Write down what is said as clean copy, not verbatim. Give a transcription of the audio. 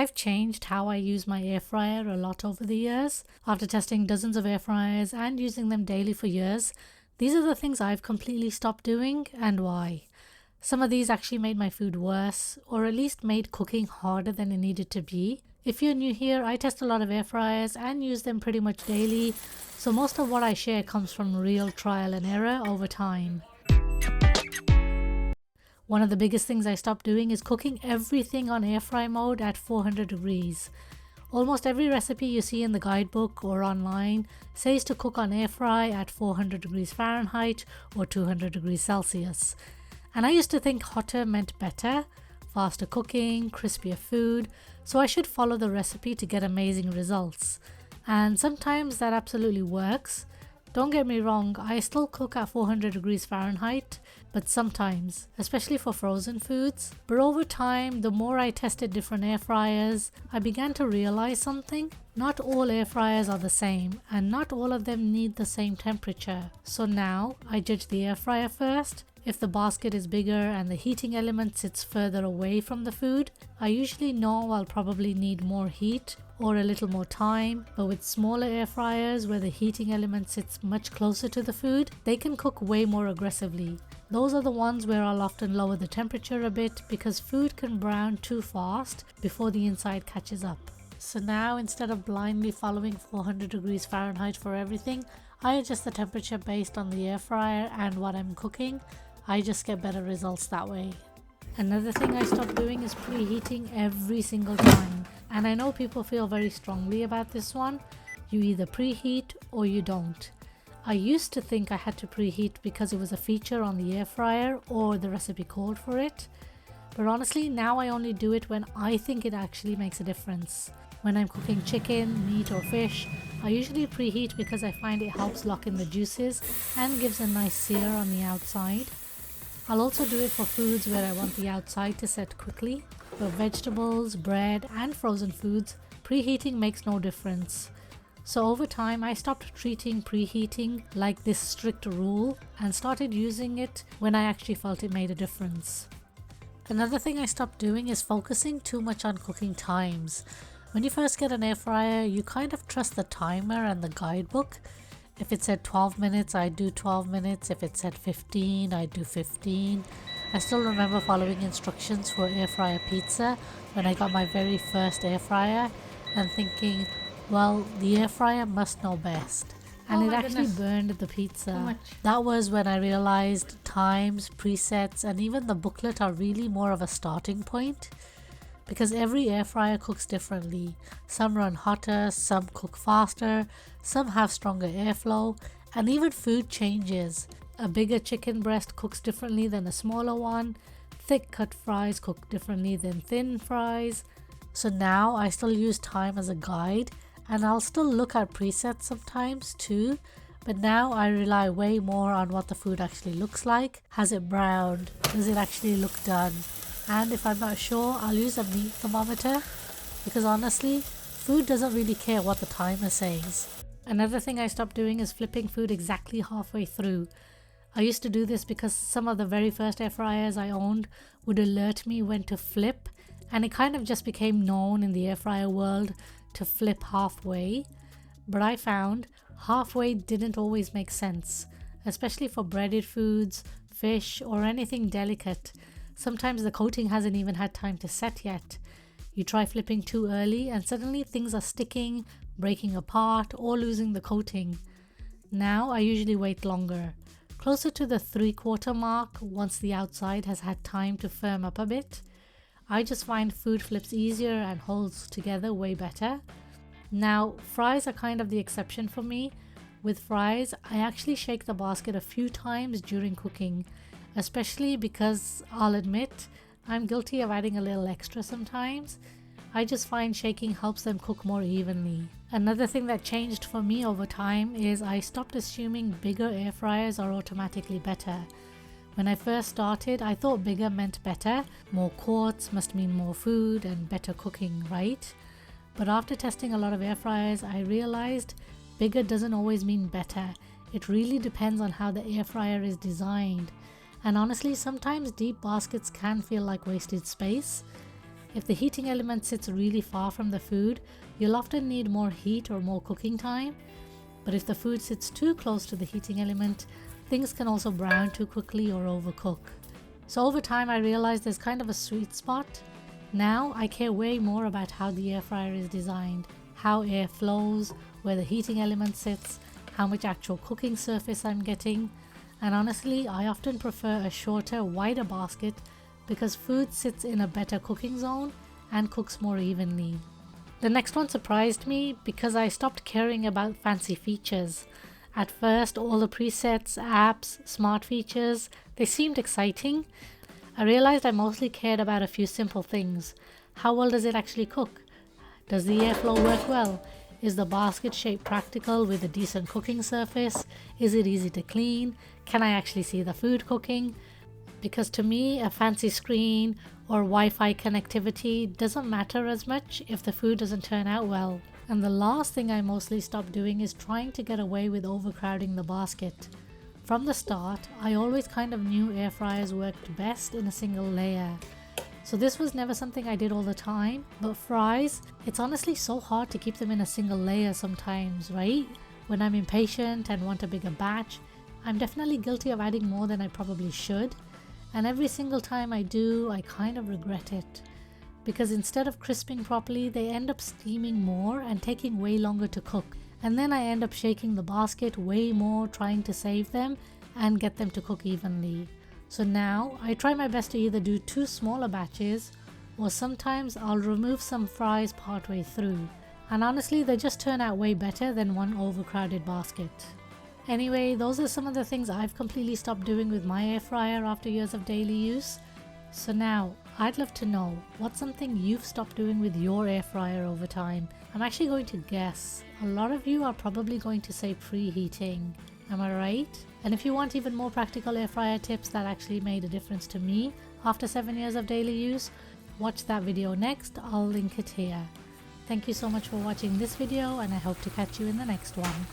I've changed how I use my air fryer a lot over the years. After testing dozens of air fryers and using them daily for years, these are the things I've completely stopped doing and why. Some of these actually made my food worse, or at least made cooking harder than it needed to be. If you're new here, I test a lot of air fryers and use them pretty much daily, so most of what I share comes from real trial and error over time. One of the biggest things I stopped doing is cooking everything on air fry mode at 400 degrees. Almost every recipe you see in the guidebook or online says to cook on air fry at 400 degrees Fahrenheit or 200 degrees Celsius. And I used to think hotter meant better, faster cooking, crispier food, so I should follow the recipe to get amazing results. And sometimes that absolutely works. Don't get me wrong, I still cook at 400 degrees Fahrenheit, but sometimes, especially for frozen foods. But over time, the more I tested different air fryers, I began to realize something. Not all air fryers are the same, and not all of them need the same temperature. So now, I judge the air fryer first. If the basket is bigger and the heating element sits further away from the food, I usually know I'll probably need more heat or a little more time. But with smaller air fryers where the heating element sits much closer to the food, they can cook way more aggressively. Those are the ones where I'll often lower the temperature a bit because food can brown too fast before the inside catches up. So now, instead of blindly following 400 degrees Fahrenheit for everything, I adjust the temperature based on the air fryer and what I'm cooking. I just get better results that way. Another thing I stopped doing is preheating every single time. And I know people feel very strongly about this one. You either preheat or you don't. I used to think I had to preheat because it was a feature on the air fryer or the recipe called for it. But honestly, now I only do it when I think it actually makes a difference. When I'm cooking chicken, meat or fish, I usually preheat because I find it helps lock in the juices and gives a nice sear on the outside. I'll also do it for foods where I want the outside to set quickly. For vegetables, bread and frozen foods, preheating makes no difference. So over time I stopped treating preheating like this strict rule and started using it when I actually felt it made a difference. Another thing I stopped doing is focusing too much on cooking times. When you first get an air fryer, you kind of trust the timer and the guidebook. If it said 12 minutes, I'd do 12 minutes. If it said 15, I'd do 15. I still remember following instructions for air fryer pizza when I got my very first air fryer and thinking, well, the air fryer must know best. And it actually burned the pizza. That was when I realized times, presets, and even the booklet are really more of a starting point. Because every air fryer cooks differently. Some run hotter, some cook faster, some have stronger airflow, and even food changes. A bigger chicken breast cooks differently than a smaller one. Thick cut fries cook differently than thin fries. So now I still use time as a guide, and I'll still look at presets sometimes too, but now I rely way more on what the food actually looks like. Has it browned? Does it actually look done? And if I'm not sure, I'll use a meat thermometer because honestly, food doesn't really care what the timer says. Another thing I stopped doing is flipping food exactly halfway through. I used to do this because some of the very first air fryers I owned would alert me when to flip, and it kind of just became known in the air fryer world to flip halfway. But I found halfway didn't always make sense, especially for breaded foods, fish, or anything delicate. Sometimes the coating hasn't even had time to set yet. You try flipping too early and suddenly things are sticking, breaking apart, or losing the coating. Now I usually wait longer, closer to the 3/4 mark once the outside has had time to firm up a bit. I just find food flips easier and holds together way better. Now, fries are kind of the exception for me. With fries, I actually shake the basket a few times during cooking, especially because I'll admit I'm guilty of adding a little extra sometimes. I just find shaking helps them cook more evenly. Another thing that changed for me over time is I stopped assuming bigger air fryers are automatically better. When I first started, I thought bigger meant better. More quarts must mean more food and better cooking, right? But after testing a lot of air fryers, I realized bigger doesn't always mean better. It really depends on how the air fryer is designed. And honestly, sometimes deep baskets can feel like wasted space. If the heating element sits really far from the food, you'll often need more heat or more cooking time. But if the food sits too close to the heating element, things can also brown too quickly or overcook. So over time I realized there's kind of a sweet spot. Now I care way more about how the air fryer is designed, how air flows, where the heating element sits, how much actual cooking surface I'm getting. And honestly, I often prefer a shorter, wider basket because food sits in a better cooking zone and cooks more evenly. The next one surprised me because I stopped caring about fancy features. At first, all the presets, apps, smart features, they seemed exciting. I realized I mostly cared about a few simple things. How well does it actually cook? Does the airflow work well? Is the basket shape practical with a decent cooking surface? Is it easy to clean? Can I actually see the food cooking? Because to me, a fancy screen or Wi-Fi connectivity doesn't matter as much if the food doesn't turn out well. And the last thing I mostly stopped doing is trying to get away with overcrowding the basket. From the start, I always kind of knew air fryers worked best in a single layer. So this was never something I did all the time, but fries, it's honestly so hard to keep them in a single layer sometimes, right? When I'm impatient and want a bigger batch, I'm definitely guilty of adding more than I probably should. And every single time I do, I kind of regret it. Because instead of crisping properly, they end up steaming more and taking way longer to cook. And then I end up shaking the basket way more trying to save them and get them to cook evenly. So now I try my best to either do 2 smaller batches or sometimes I'll remove some fries partway through. And honestly, they just turn out way better than one overcrowded basket. Anyway, those are some of the things I've completely stopped doing with my air fryer after years of daily use. So now, I'd love to know, what's something you've stopped doing with your air fryer over time? I'm actually going to guess. A lot of you are probably going to say preheating. Am I right? And if you want even more practical air fryer tips that actually made a difference to me after 7 years of daily use, watch that video next. I'll link it here. Thank you so much for watching this video and I hope to catch you in the next one.